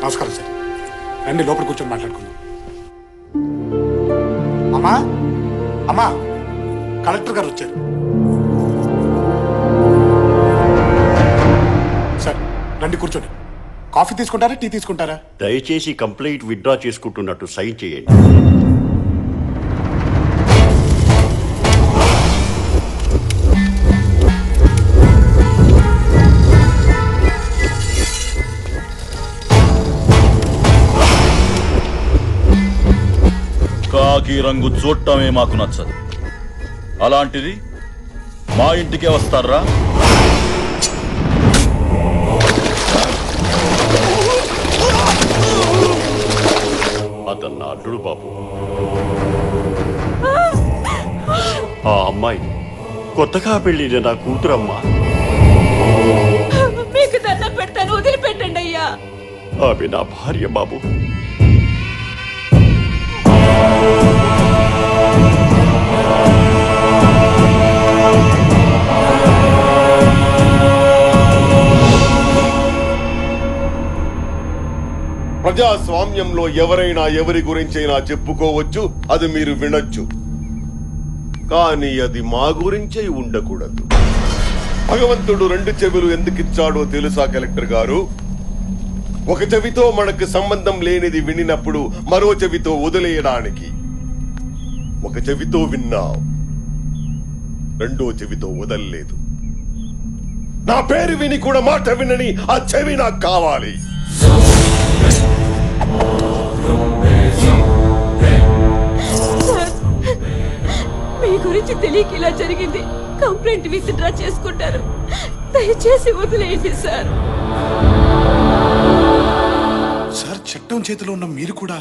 నమస్కారం సార్. రండి లోపల కూర్చొని మాట్లాడుకుందాం. అమ్మా అమ్మా, కలెక్టర్ గారు వచ్చారు. సార్ రండి కూర్చోండి. కాఫీ తీసుకుంటారా, టీ తీసుకుంటారా? దయచేసి కంప్లైంట్ విత్డ్రా చేసుకుంటున్నట్టు సైన్ చేయండి. కాకి రంగు చూడటమే మాకు నచ్చదు. అలాంటిది మా ఇంటికే వస్తారా? అతను నా అల్లుడు బాబు. ఆ అమ్మాయి కొత్తగా పెళ్ళిన నా కూతురమ్మా. మీకు దండం పెడతాను, వదిలిపెట్టండి అయ్యా. ఆమె నా భార్య బాబు. ప్రజాస్వామ్యంలో ఎవరైనా ఎవరి గురించైనా చెప్పుకోవచ్చు, అది మీరు వినొచ్చు. కానీ అది మా గురించే ఉండకూడదు. భగవంతుడు 2 చెవులు ఎందుకిచ్చాడో తెలుసా కలెక్టర్ గారు? ఒక చెవితో మనకు సంబంధం లేనిది వినినప్పుడు మరో చెవితో వదిలేయడానికి. ఒక చెవితో విన్నావు, రెండో చెవితో వదల్లేదు. నా పేరు విని కూడా మాట వినని ఆ చెవి నాకు కావాలి. మీ గురించి తెలియక ఇలా జరిగింది. కంప్లైంట్ విత్డ్రా చేసుకుంటారు, దయచేసి వదిలేయండి సార్. సార్ చట్టం చేతిలో ఉన్న మీరు కూడా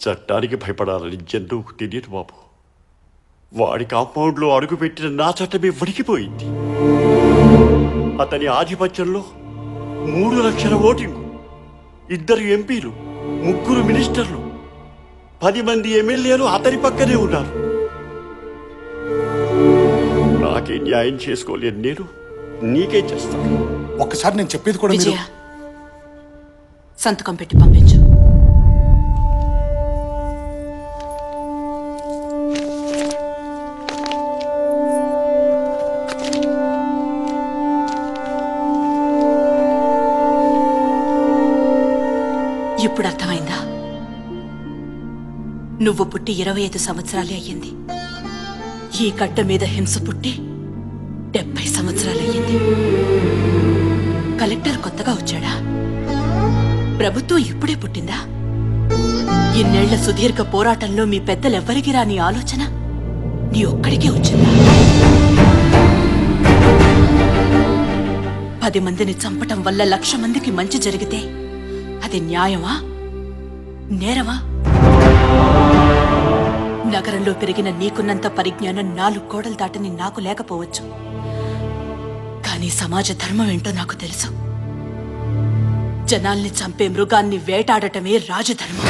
చట్టానికి భయపడాలని జంతువుకు తెలియదు బాబు. వాడి కాంపౌండ్లో అడుగుపెట్టిన నా చట్టమే వణికిపోయింది. అతని ఆధిపత్యంలో 3 లక్షల ఓటింగు, 2 ఎంపీలు, 3 మినిస్టర్లు, 10 మంది ఎమ్మెల్యేలు అతని పక్కనే ఉన్నారు. నాకే న్యాయం చేసుకోలేను నేను, నీకే చేస్తాను. ఒక్కసారి నేను చెప్పేది కూడా మీరు. విజయ, సంతకం పెట్టి పంపించు. ఇప్పుడు అర్థమైందా? నువ్వు పుట్టి 25 సంవత్సరాలే అయ్యింది. ఈ కట్ట మీద హింస పుట్టి 70 సంవత్సరాలయ్యింది. కలెక్టర్ కొత్తగా వచ్చాడా? ప్రభుత్వం ఇప్పుడే పుట్టిందా? ఇన్నేళ్ల సుదీర్ఘ పోరాటంలో మీ పెద్దలెవ్వరికి రాని ఆలోచన నీ ఒక్కడికే వచ్చిందా? 10 మందిని చంపటం వల్ల 1,00,000 మందికి మంచి జరిగితే అది న్యాయమా, నేరమా? నగరంలో పెరిగిన నీకున్నంత పరిజ్ఞానం 4 గోడలు దాటని నాకు లేకపోవచ్చు. కానీ సమాజ ధర్మం ఏంటో నాకు తెలుసు. జనాల్ని చంపే మృగాన్ని వేటాడటమే రాజధర్మం.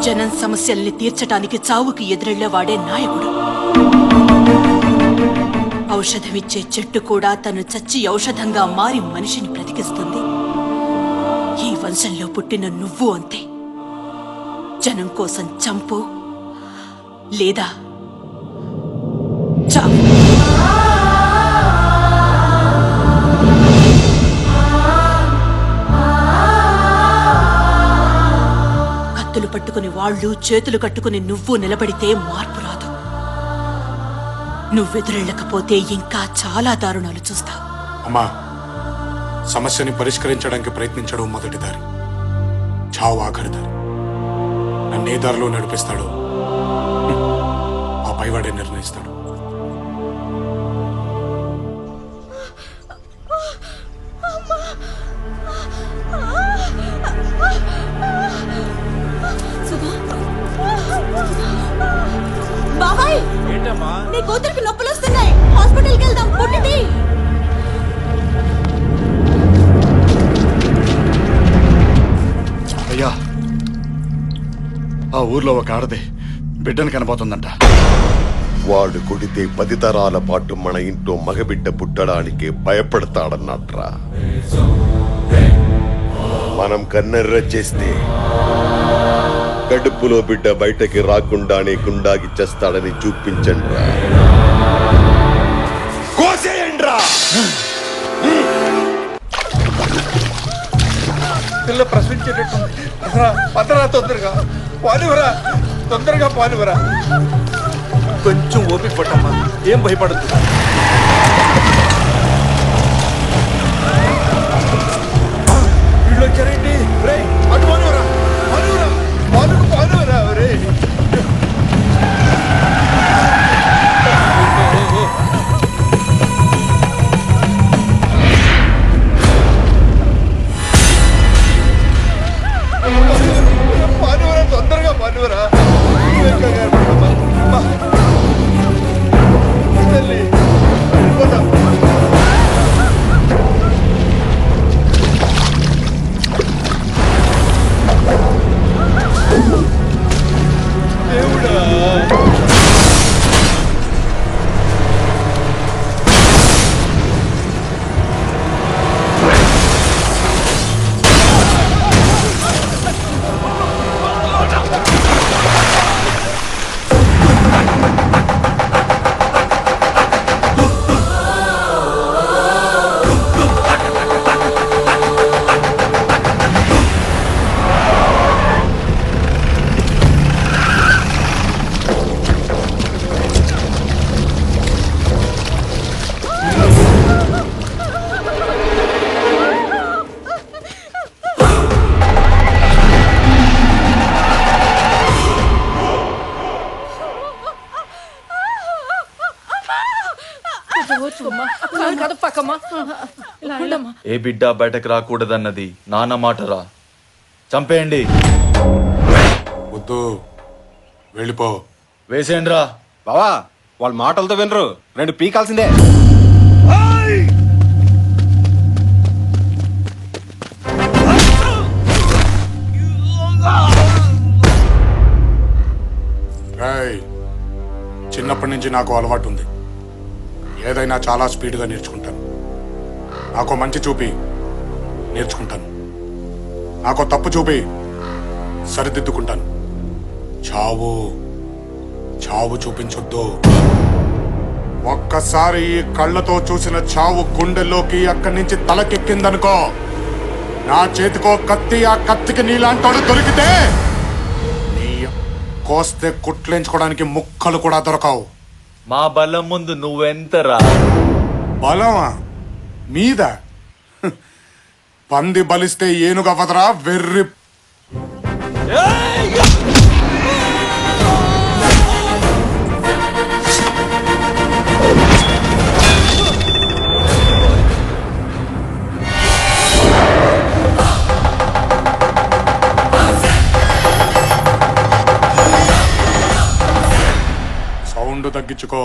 జనం సమస్యల్ని తీర్చటానికి చావుకి ఎదురెళ్లేవాడే నాయకుడు. ఔషధమిచ్చే చెట్టు కూడా తను చచ్చి ఔషధంగా మారి మనిషిని బ్రతికిస్తుంది. ఈ వంశంలో పుట్టిన నువ్వు అంతే. జనం కోసం చంపు లేదా చావు. కత్తులు పట్టుకుని వాళ్ళు, చేతులు కట్టుకుని నువ్వు నిలబడితే మార్పు రాదు. నువ్వెదురెళ్ళకపోతే ఇంకా చాలా దారుణాలు చూస్తావు. అమ్మా, సమస్యని పరిష్కరించడానికి ప్రయత్నించడం మొదటి దారి, చావు ఆఖరి దారి. నన్నే దారిలో నడిపిస్తాడో ఆ పైవాడే నిర్ణయిస్తాడు. బాబాయ్, నీ కూతురికి నొప్పులు వస్తున్నాయి, హాస్పిటల్కి వెళ్దాం. పుట్టింది. అయ్యా, ఆ ఊర్లో ఒక ఆడది బిడ్డను కనబోతుందంట. వాడు కొడితే 10 తరాల పాటు మన ఇంట్లో మగబిడ్డ పుట్టడానికి భయపడతాడన్నట్రా. మనం కన్నెర్ర చేస్తే కడుపులో బిడ్డ బయటకి రాకుండానే గుండాగి చేస్తాడని చూపించండ్రా. కోసేయండ్రా. పిల్ల ప్రశ్నించేటట్టుంది. పదరా తొందరగా పాలువరా, తొందరగా పాలువరా. కొంచెం ఓపిక పట్టమ్మా, ఏం భయపడద్దు. వీళ్ళు వచ్చారేంటి? రేయ్, అటు పాలువరా, పాలువరా, పాలుకు పాలువరా. రే పాలువరా, తొందరగా పాలువరా. తల్లి వెళ్ళిపోదాం. దేవుడా, ఏ బిడ్డ బయటకు రాకూడదన్నది నాన్న మాటరా. చంపేయండి. వద్దు, వెళ్ళిపో. వేసేయండిరా. బావా, వాళ్ళ మాటలతో వినరు, 2 పీకాల్సిందే. రేయ్, చిన్నప్పటి నుంచి నాకు అలవాటు ఉంది. ఏదైనా చాలా స్పీడ్గా నేర్చుకుంటాను. నాకు మంచి చూపి నేర్చుకుంటాను. నాకు తప్పు చూపి సరిదిద్దుకుంటాను. చావు చావు చూపించొద్దు. ఒక్కసారి ఈ కళ్ళతో చూసిన చావు గుండెల్లోకి అక్కడి నుంచి తలకెక్కిందనుకో, నా చేతికో కత్తి, ఆ కత్తికి నీలాంటోడు దొరికితే నీ కోస్తే కుట్లేంచుకోవడానికి ముక్కలు కూడా దొరకవు. మా బలం ముందు నువ్వెంతరా? బలమా మీద? పంది బలిస్తే ఏనుగవదరా వెర్రి. సౌండ్ తగ్గించుకో.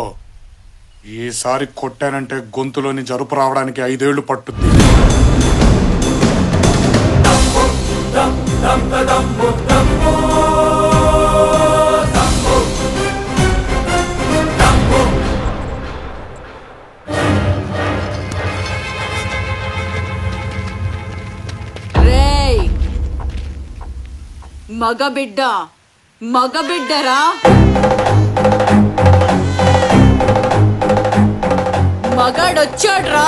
ఈసారి కొట్టానంటే గొంతులోని జరుపు రావడానికి 5 ఏళ్లు పట్టుద్ది. రేయ్, మగబిడ్డరా. మగాడొచ్చాడ్రా.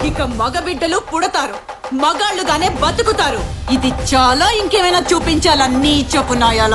ఇక మగబిడ్డలు పుడతారు, మగాళ్ళుగానే బతుకుతారు. ఇది చాలా. ఇంకేమైనా చూపించాలా నీ చెప్పునాయాల?